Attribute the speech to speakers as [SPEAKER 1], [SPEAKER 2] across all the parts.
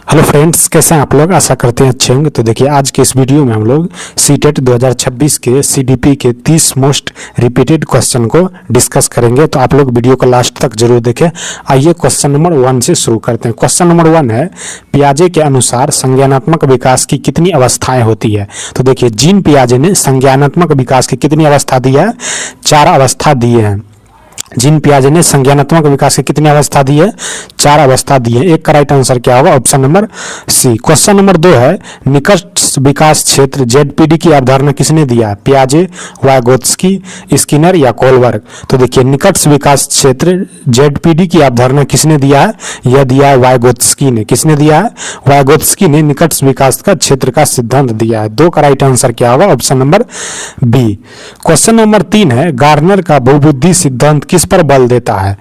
[SPEAKER 1] Hello friends, कैसे हैं आप लोग। आशा करते हैं अच्छे होंगे। तो देखिए, आज के इस वीडियो में हम लोग सीटेट 2026 के सीडीपी के 30 मोस्ट रिपीटेड क्वेश्चन को डिस्कस करेंगे। तो आप लोग वीडियो को लास्ट तक जरूर देखें। आइए क्वेश्चन नंबर 1 से शुरू करते हैं। क्वेश्चन नंबर 1 है, पियाजे के अनुसार संज्ञानात्मक विकास की कितनी अवस्थाएं होती है। तो देखिए, जीन पियाजे ने संज्ञानात्मक विकास की कितनी अवस्था दी है? 4 अवस्था दिए हैं। जीन पियाजे ने संज्ञानात्मक विकास की कितनी अवस्था दी है? 4 अवस्था दी है। एक का राइट आंसर क्या होगा? Option number C. Question number 2 है, निकट विकास क्षेत्र जेडपीडी की अवधारणा किसने दिया? पियाजे, वाइगोत्स्की, स्किनर या कोलबर्ग। तो देखिए, निकट विकास क्षेत्र जेडपीडी की अवधारणा किसने दिया है? यह दिया है वाइगोत्स्की ने। किसने दिया है? वाइगोत्स्की ने निकट विकास का क्षेत्र का सिद्धांत दिया है। 2 का राइट आंसर क्या होगा? Option number B. Question number 3 है, गार्नर का बहुबुद्धि सिद्धांत किस पर बल देता है?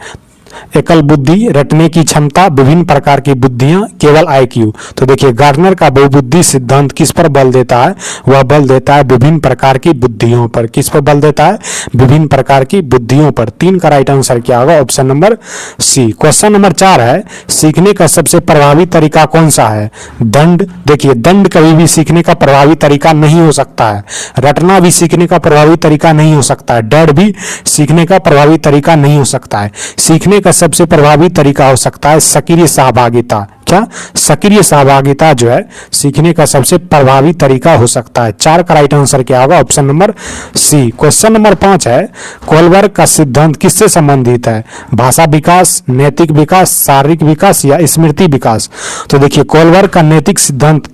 [SPEAKER 1] एकल बुद्धि, रटने की क्षमता, विभिन्न प्रकार की बुद्धियां, केवल आईक्यू। तो देखिए, गार्नर का बहुबुद्धि सिद्धांत किस पर बल देता है? वह बल देता है विभिन्न प्रकार की बुद्धियों पर। किस पर बल देता है? विभिन्न प्रकार की बुद्धियों पर। 3 का राइट आंसर क्या होगा? Option number C. Question number 4 है, सीखने का सबसे प्रभावी तरीका कौन सा है? दंड। देखिए, दंड कभी भी सीखने का प्रभावी तरीका नहीं हो सकता है। रटना भी सीखने का प्रभावी तरीका नहीं हो सकता है। डर भी सीखने का प्रभावी तरीका नहीं हो सकता है। सीखने का सबसे प्रभावी तरीका हो सकता है सक्रिय सहभागिता। क्या? सक्रिय सहभागिता जो है सीखने का सबसे प्रभावी तरीका हो सकता है। 4 का राइट आंसर क्या होगा? Option number C. Question number 5 है, कोलबर्ग का सिद्धांत किससे संबंधित है? भाषा विकास, नैतिक विकास, शारीरिक विकास या स्मृति विकास। तो देखिए, कोलबर्ग का नैतिक सिद्धांत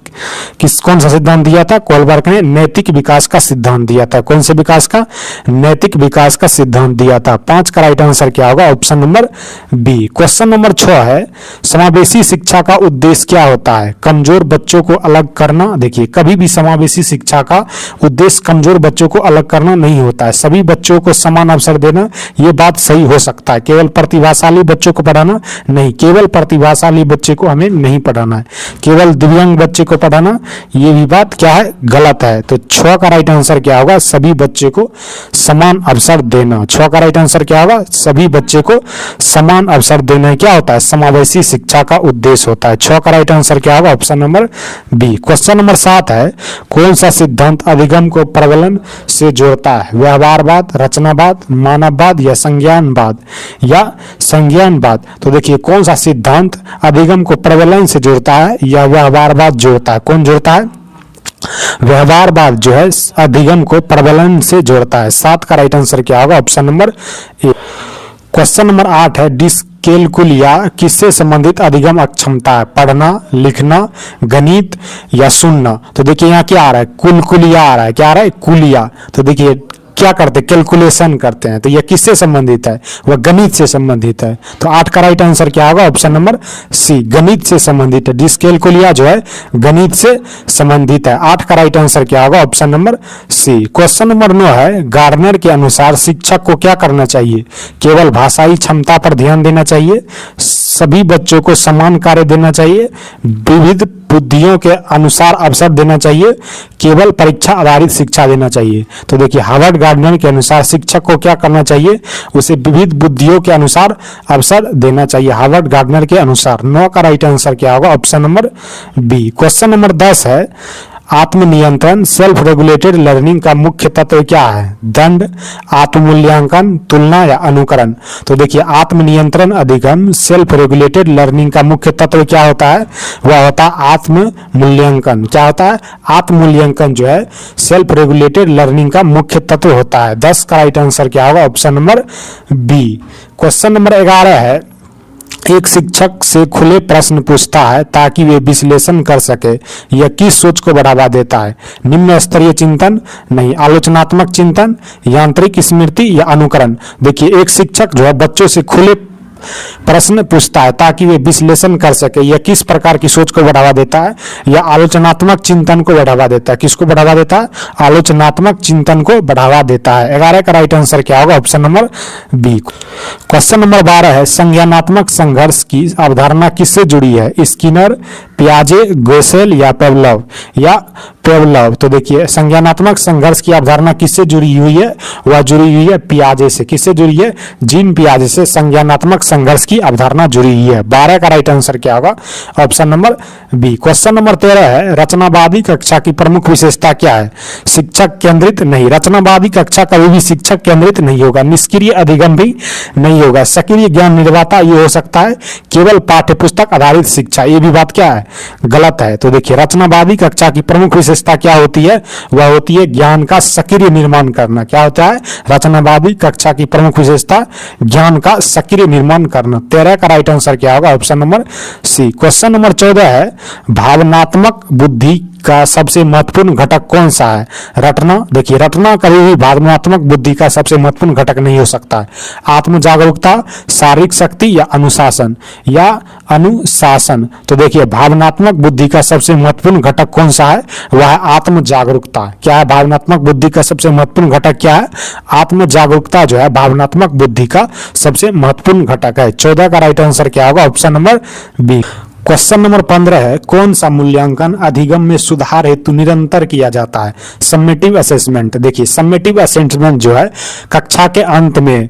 [SPEAKER 1] कौन सा सिद्धांत दिया था? कोलबर्ग ने नैतिक विकास का सिद्धांत दिया था। कौन से विकास का? नैतिक विकास का सिद्धांत दिया था। 5 का राइट आंसर क्या होगा? Option number B. Question number 6 है, समावेशी शिक्षा का उद्देश्य क्या होता है? कमजोर बच्चों को अलग करना। देखिए, कभी भी समावेशी शिक्षा का उद्देश्य कमजोर बच्चों को अलग करना नहीं होता है। सभी बच्चों को समान अवसर देना, यह बात सही हो सकता है। केवल प्रतिभाशाली बच्चों को पढ़ाना नहीं, केवल प्रतिभाशाली बच्चे को हमें नहीं पढ़ाना है। केवल दिव्यांग बच्चे को पढ़ाना, ये भी बात क्या है? गलत है। तो 6 का राइट आंसर क्या होगा? सभी बच्चे को समान अवसर देना। 6 का राइट आंसर क्या होगा? सभी बच्चे को समान अवसर देना क्या होता है? समावेशी शिक्षा का उद्देश्य होता है। 6 का राइट आंसर क्या होगा? Option number B. Question number 7 है, कौन सा सिद्धांत अधिगम को प्रबलन से जोड़ता है? व्यवहारवाद, रचनावाद, मानववाद या संज्ञानवाद। तो देखिए, कौन सा सिद्धांत अधिगम को प्रबलन से जोड़ता है या व्यवहारवाद जोड़ता है? कौन जोड़ता है? व्यवहारवाद जो है अधिगम को प्रबलन से जोड़ता है। 7 का राइट आंसर क्या होगा? Option number A. Question number 8 है, डिस्कैलकुलिया किससे संबंधित अधिगम अक्षमता है? पढ़ना, लिखना, गणित या सुनना। तो देखिए, यहाँ क्या आ रहा है? कुलकुलिया आ रहा है। क्या आ रहा है? कुलिया। तो देखिए, क्या करते हैं? कैलकुलेशन करते हैं। तो यह किससे संबंधित है? वह गणित से संबंधित है। तो 8 का राइट आंसर क्या होगा? ऑप्शन नंबर सी, गणित से संबंधित है। डिस्कैलकुलिया जो है गणित से संबंधित है। 8 का राइट आंसर क्या होगा? Option number C. Question number 9 है, गार्नर के अनुसार शिक्षक को क्या करना चाहिए? केवल भाषाई क्षमता पर ध्यान देना चाहिए, सभी बच्चों को समान कार्य देना चाहिए, विविध बुद्धियों के अनुसार अवसर देना चाहिए, केवल परीक्षा आधारित शिक्षा देना चाहिए। तो देखिए, हार्वर्ड गार्डनर के अनुसार शिक्षक को क्या करना चाहिए? उसे विविध बुद्धियों के अनुसार अवसर देना चाहिए, हार्वर्ड गार्डनर के अनुसार। 9 का राइट आंसर क्या होगा? Option number B. Question number 10 है, आत्मनियंत्रण सेल्फ रेगुलेटेड लर्निंग का मुख्य तत्व क्या है? दंड, आत्ममूल्यांकन, तुलना या अनुकरण। तो देखिए, आत्मनियंत्रण अधिगम सेल्फ रेगुलेटेड लर्निंग का मुख्य तत्व क्या होता है? वह होता है आत्ममूल्यांकन। क्या होता है? आत्ममूल्यांकन जो है सेल्फ रेगुलेटेड लर्निंग का मुख्य तत्व होता है। 10 का राइट आंसर क्या होगा? Option number B. Question number 11 है, एक शिक्षक से खुले प्रश्न पूछता है ताकि वे विश्लेषण कर सके, यह किस सोच को बढ़ावा देता है? निम्न स्तरीय चिंतन नहीं, आलोचनात्मक चिंतन, यांत्रिक स्मृति या अनुकरण। देखिए, एक शिक्षक जो है बच्चों से खुले प्रश्न पूछता है ताकि वे विश्लेषण कर सके, यह किस प्रकार की सोच को बढ़ावा देता है? या आलोचनात्मक चिंतन को बढ़ावा देता है। किसको बढ़ावा देता है? आलोचनात्मक चिंतन को बढ़ावा देता है। 11 का राइट आंसर क्या होगा? Option number B. Question number 12 है, संज्ञानात्मक संघर्ष की अवधारणा किससे जुड़ी है? स्किनर, पियाजे, गोसेल या पेवलोव। या पेवलव। तो देखिए संज्ञानात्मक संघर्ष की अवधारणा किससे जुड़ी हुई है? वह जुड़ी हुई है पियाजे से। किससे जुड़ी है? जीन पियाजे से संज्ञानात्मक संघर्ष की अवधारणा जुड़ी हुई है। 12 का राइट आंसर क्या होगा? Option number B. Question number 13 है, रचनावादी कक्षा की प्रमुख विशेषता क्या है? शिक्षक केंद्रित नहीं। रचनावादी कक्षा कभी भी शिक्षक केंद्रित नहीं होगा। निष्क्रिय अधिगम भी नहीं होगा। सक्रिय ज्ञान निर्माता ये हो सकता है केवल पाठ्यपुस्तक आधारित शिक्षा। ये भी बात क्या है? गलत है। तो देखिए रचनावादी कक्षा की प्रमुख विशेषता क्या होती है? वह होती है ज्ञान का सक्रिय निर्माण करना। क्या होता है? रचनावादी कक्षा की प्रमुख विशेषता ज्ञान का सक्रिय निर्माण करना। 13 का राइट आंसर क्या होगा? Option number C. Question number 14 है, भावनात्मक बुद्धि का सबसे महत्वपूर्ण घटक कौन सा है? रटना। देखिए रटना कभी भी भावनात्मक बुद्धि का सबसे महत्वपूर्ण घटक नहीं हो सकता है। आत्म जागरूकता, शारीरिक शक्ति या अनुशासन तो देखिए भावनात्मक बुद्धि का सबसे महत्वपूर्ण घटक कौन सा है? वह है आत्म जागरूकता। क्या है भावनात्मक बुद्धि का सबसे महत्वपूर्ण घटक? क्या है? आत्म जागरूकता जो है भावनात्मक बुद्धि का सबसे महत्वपूर्ण घटक है। 14 का राइट आंसर क्या होगा? Option number B. Question number 15 है, कौन सा मूल्यांकन अधिगम में सुधार हेतु निरंतर किया जाता है? Summative assessment. देखिए समेटिव असेसमेंट जो है कक्षा के अंत में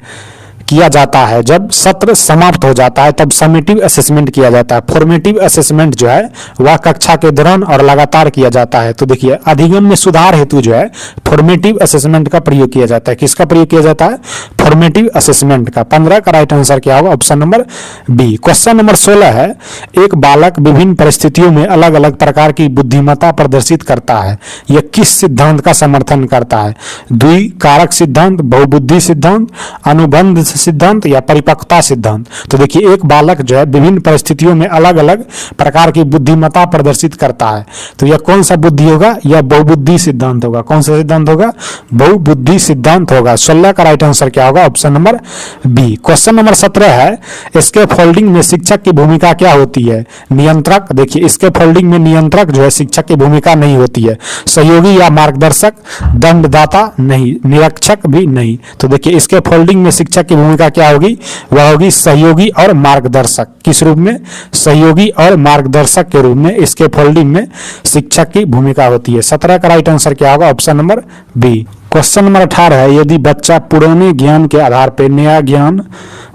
[SPEAKER 1] किया जाता है। जब सत्र समाप्त हो जाता है तब समेटिव असेसमेंट किया जाता है। फॉर्मेटिव असेसमेंट जो है वह कक्षा के दौरान और लगातार किया जाता है। तो देखिए अधिगम में सुधार हेतु जो है फॉर्मेटिव असेसमेंट का प्रयोग किया जाता है। किसका प्रयोग किया जाता है? फॉर्मेटिव असेसमेंट का। 15 का राइट आंसर क्या होगा? Option number B. Question number 16 है, एक बालक विभिन्न परिस्थितियों में अलग अलग प्रकार की बुद्धिमत्ता प्रदर्शित करता है। यह किस सिद्धांत का समर्थन करता है? द्विकारक सिद्धांत, बहुबुद्धि सिद्धांत, अनुबंध सिद्धांत या परिपक्वता सिद्धांत। तो देखिए एक बालक जो है विभिन्न परिस्थितियों में अलग अलग प्रकार की बुद्धिमत्ता प्रदर्शित करता है। तो यह कौन सा बुद्धि होगा? यह बहुबुद्धि सिद्धांत होगा। कौन सा सिद्धांत होगा? बहुबुद्धि सिद्धांत होगा। 16 का राइट आंसर क्या होगा? Option number B. Question number 17 है, स्कैफोल्डिंग में शिक्षक की भूमिका क्या होती है? नियंत्रक। देखिए स्कैफोल्डिंग में नियंत्रक जो है शिक्षक की भूमिका नहीं होती है। सहयोगी या मार्गदर्शक, दंडदाता नहीं, निरीक्षक भी नहीं। तो देखिए स्कैफोल्डिंग में शिक्षक की भूमिका क्या होगी? वह होगी सहयोगी और मार्गदर्शक। किस रूप में? सहयोगी और मार्गदर्शक के रूप में स्कैफोल्डिंग में शिक्षक की भूमिका होती है। 17 का राइट आंसर क्या होगा? Option number B. Question number 18 है, यदि बच्चा पुराने ज्ञान के आधार पर नया ज्ञान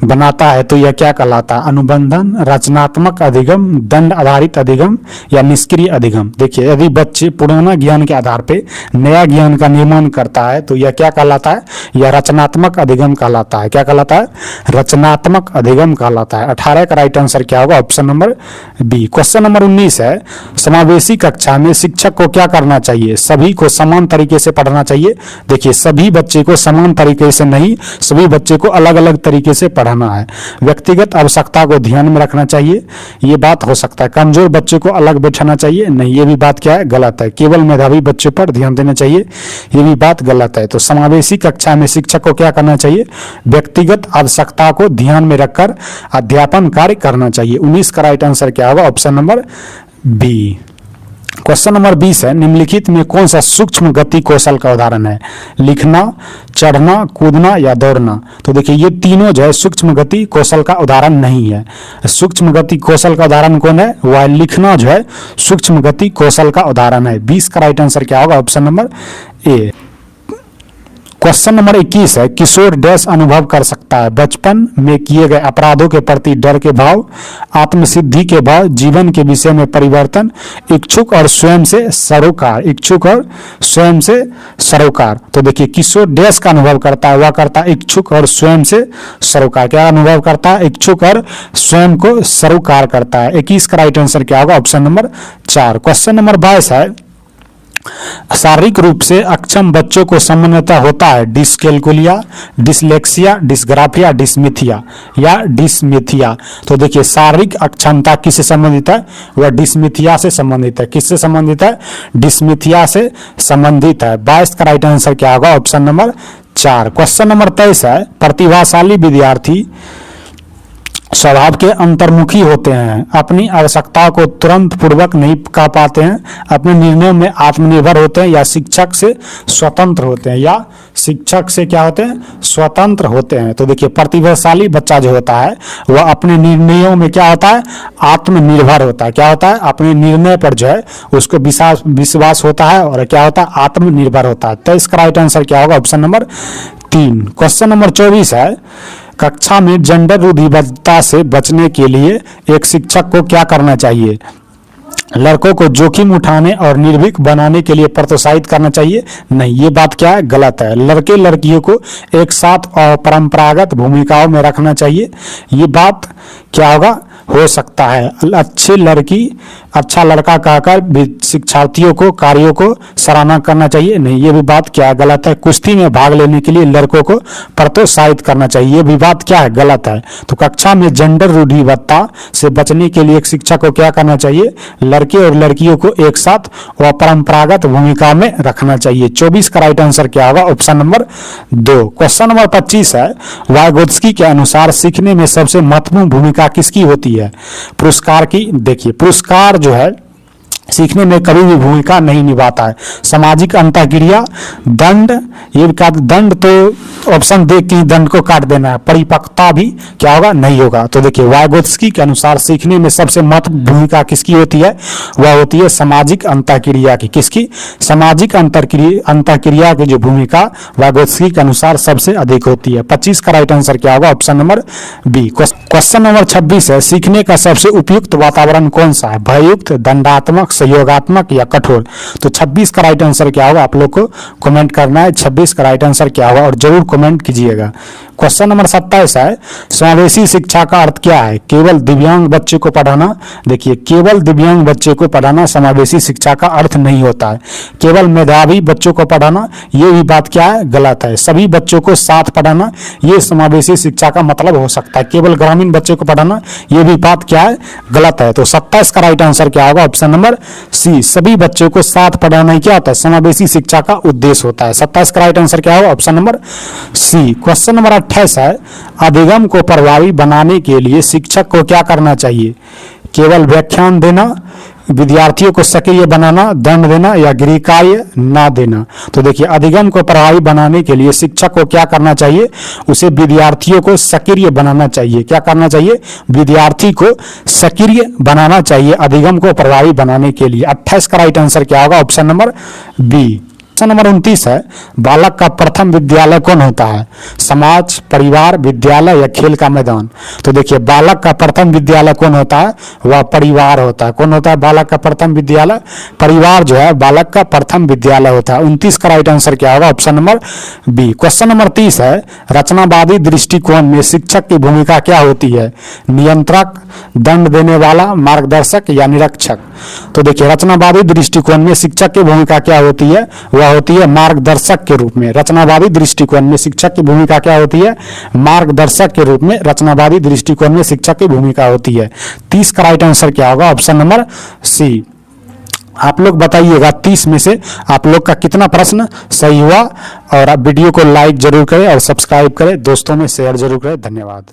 [SPEAKER 1] बनाता है तो यह क्या कहलाता है? अनुबंधन, रचनात्मक अधिगम, दंड आधारित अधिगम या निष्क्रिय अधिगम। देखिए यदि बच्चे पुराना ज्ञान के आधार पे नया ज्ञान का निर्माण करता है तो यह क्या कहलाता है? यह रचनात्मक अधिगम कहलाता है। क्या कहलाता है? रचनात्मक अधिगम कहलाता है। 18 का राइट आंसर क्या होगा? Option number B. Question number 19 है, समावेशी कक्षा में शिक्षक को क्या करना चाहिए? सभी को समान तरीके से पढ़ना चाहिए। देखिए सभी बच्चे को समान तरीके से नहीं, सभी बच्चे को अलग अलग तरीके से पढ़ाना है। व्यक्तिगत आवश्यकता को ध्यान में रखना चाहिए, ये बात हो सकता है। कमजोर बच्चे को अलग बैठाना चाहिए, नहीं, ये भी बात क्या है? गलत है। केवल मेधावी बच्चे पर ध्यान देना चाहिए, ये भी बात गलत है। तो समावेशी कक्षा में शिक्षक को क्या करना चाहिए? व्यक्तिगत आवश्यकता को ध्यान में रखकर अध्यापन कार्य करना चाहिए। 19 का राइट आंसर क्या होगा? Option number B. Question number 20 है, निम्नलिखित में कौन सा सूक्ष्म गति कौशल का उदाहरण है? लिखना, चढ़ना, कूदना या दौड़ना। तो देखिए ये तीनों जो है सूक्ष्म गति कौशल का उदाहरण नहीं है। सूक्ष्म गति कौशल का उदाहरण कौन है? वह लिखना जो है सूक्ष्म गति कौशल का उदाहरण है। 20 का राइट आंसर क्या होगा? Option number A. Question number 21 है, किशोर डैश अनुभव कर सकता है? बचपन में किए गए अपराधों के प्रति डर के भाव, आत्मसिद्धि के भाव, जीवन के विषय में परिवर्तन, इच्छुक और स्वयं से सरोकार। इच्छुक और स्वयं से सरोकार। तो देखिए किशोर डैश का अनुभव करता है? वह करता है इच्छुक और स्वयं से सरोकार। क्या अनुभव करता है? इच्छुक और स्वयं को सरोकार करता है। 21 का राइट आंसर क्या होगा? Option number 4। क्वेश्चन नंबर 22 है, शारीरिक रूप से अक्षम बच्चों को सामान्यतः होता है डिसकैलकुलिया, डिसलेक्सिया, डिसग्राफिया, डिसमिथिया या डिसमिथिया। तो देखिए शारीरिक अक्षमता किससे संबंधित है? वह डिसमिथिया से संबंधित है। किससे संबंधित है? डिसमिथिया से संबंधित है। 22 का राइट आंसर क्या होगा? Option number 4। क्वेश्चन नंबर 23 है, प्रतिभाशाली विद्यार्थी स्वभाव के अंतर्मुखी होते हैं, अपनी आवश्यकताओं को तुरंत पूर्वक नहीं कह पाते हैं, अपने निर्णयों में आत्मनिर्भर होते हैं, या शिक्षक से स्वतंत्र होते हैं, या शिक्षक से क्या होते हैं, स्वतंत्र होते हैं। तो देखिए प्रतिभाशाली बच्चा जो होता है वह अपने निर्णयों में क्या होता है, आत्मनिर्भर होता है। क्या होता है, अपने निर्णय पर जो है उसको विश्वास होता है, और क्या होता है, आत्मनिर्भर होता है। तो इसका राइट आंसर क्या होगा, ऑप्शन नंबर 3। क्वेश्चन नंबर 24 है, कक्षा में जेंडर रूढ़िबद्धता से बचने के लिए एक शिक्षक को क्या करना चाहिए। लड़कों को जोखिम उठाने और निर्भीक बनाने के लिए प्रोत्साहित करना चाहिए। नहीं, ये बात क्या है, गलत है। लड़के लड़कियों को एक साथ और परंपरागत भूमिकाओं में रखना चाहिए। ये बात क्या होगा, हो सकता है अच्छी लड़की अच्छा लड़का कहकर शिक्षार्थियों को कार्यों को सराहना करना चाहिए। नहीं, ये भी बात क्या है, गलत है। कुश्ती में भाग लेने के लिए लड़कों को प्रोत्साहित करना चाहिए। ये भी बात क्या है, गलत है। तो कक्षा में जेंडर रूढ़िबद्धता से बचने के लिए एक शिक्षक को क्या करना चाहिए, लड़के और लड़कियों को एक साथ व परंपरागत भूमिका में रखना चाहिए। 24 का राइट आंसर क्या होगा, ऑप्शन नंबर 2। क्वेश्चन नंबर 25 है, वाइगोत्स्की के अनुसार सीखने में सबसे महत्वपूर्ण भूमिका किसकी होती है। पुरस्कार की। देखिए पुरस्कार जो है सीखने में कभी भी भूमिका नहीं निभाता है। सामाजिक अंतःक्रिया, दंड, ये दंड तो ऑप्शन देख के दंड को काट देना है। परिपक्वता भी क्या होगा, नहीं होगा। तो देखिए वाइगोत्स्की के अनुसार सीखने में सबसे महत्वपूर्ण भूमिका किसकी होती है, वह होती है सामाजिक अंतःक्रिया की। किसकी, सामाजिक अंतःक्रिया की जो भूमिका वाइगोत्स्की के अनुसार सबसे अधिक होती है। 25 का राइट आंसर क्या होगा, option number B. Question number 26 है, सीखने का सबसे उपयुक्त वातावरण कौन सा है, भययुक्त, दंडात्मक, सहयोगात्मक या कठोर। तो 26 का राइट आंसर क्या होगा, आप लोग को कमेंट करना है 26 का राइट आंसर क्या होगा, और जरूर कमेंट कीजिएगा। क्वेश्चन नंबर 27 है, समावेशी शिक्षा का अर्थ क्या है, केवल दिव्यांग बच्चे को पढ़ाना। देखिए केवल दिव्यांग बच्चे को पढ़ाना समावेशी शिक्षा का अर्थ नहीं होता है। केवल मेधावी बच्चों को पढ़ाना, ये भी बात क्या है, गलत है। सभी बच्चों को साथ पढ़ाना, ये समावेशी शिक्षा का मतलब हो सकता है। केवल ग्रामीण बच्चे को पढ़ाना, ये भी बात क्या है, गलत है। तो 27 का राइट आंसर क्या होगा, ऑप्शन नंबर सी। सभी बच्चों को साथ पढ़ाना ही क्या होता है, समावेशी शिक्षा का उद्देश्य होता है। 27 का राइट आंसर क्या होगा, option number C. Question number 28 है, अधिगम को प्रभावी बनाने के लिए शिक्षक को क्या करना चाहिए, केवल व्याख्यान देना, विद्यार्थियों को सक्रिय बनाना, दंड देना या गृहकार्य ना देना। तो देखिए अधिगम को प्रभावी बनाने के लिए शिक्षक को क्या करना चाहिए, उसे विद्यार्थियों को सक्रिय बनाना चाहिए। क्या करना चाहिए, विद्यार्थी को सक्रिय बनाना चाहिए अधिगम को प्रभावी बनाने के लिए। 28 का राइट आंसर क्या होगा, option number B. Question number 29 है, बालक का प्रथम विद्यालय कौन होता है, समाज, परिवार, विद्यालय या खेल का मैदान। तो देखिए बालक का प्रथम विद्यालय कौन होता है, वह परिवार होता है। कौन होता है बालक का प्रथम विद्यालय, परिवार जो है बालक का प्रथम विद्यालय होता है। 29 का राइट आंसर क्या होगा, option number B. Question number 30 है, रचनावादी दृष्टिकोण में शिक्षक की भूमिका क्या होती है, नियंत्रक, दंड देने वाला, मार्गदर्शक या निरीक्षक। तो देखिए रचनावादी दृष्टिकोण में शिक्षक की भूमिका क्या होती है, वह होती है मार्गदर्शक के रूप में। रचनावादी दृष्टिकोण में शिक्षक की भूमिका क्या होती है, मार्गदर्शक के रूप में रचनावादी दृष्टिकोण में शिक्षक की भूमिका होती है। 30 का राइट आंसर क्या होगा, ऑप्शन नंबर सी। आप लोग बताइएगा 30 में से आप लोग का कितना प्रश्न सही हुआ, और आप वीडियो को लाइक जरूर करें और सब्सक्राइब करें, दोस्तों में शेयर जरूर करें। धन्यवाद।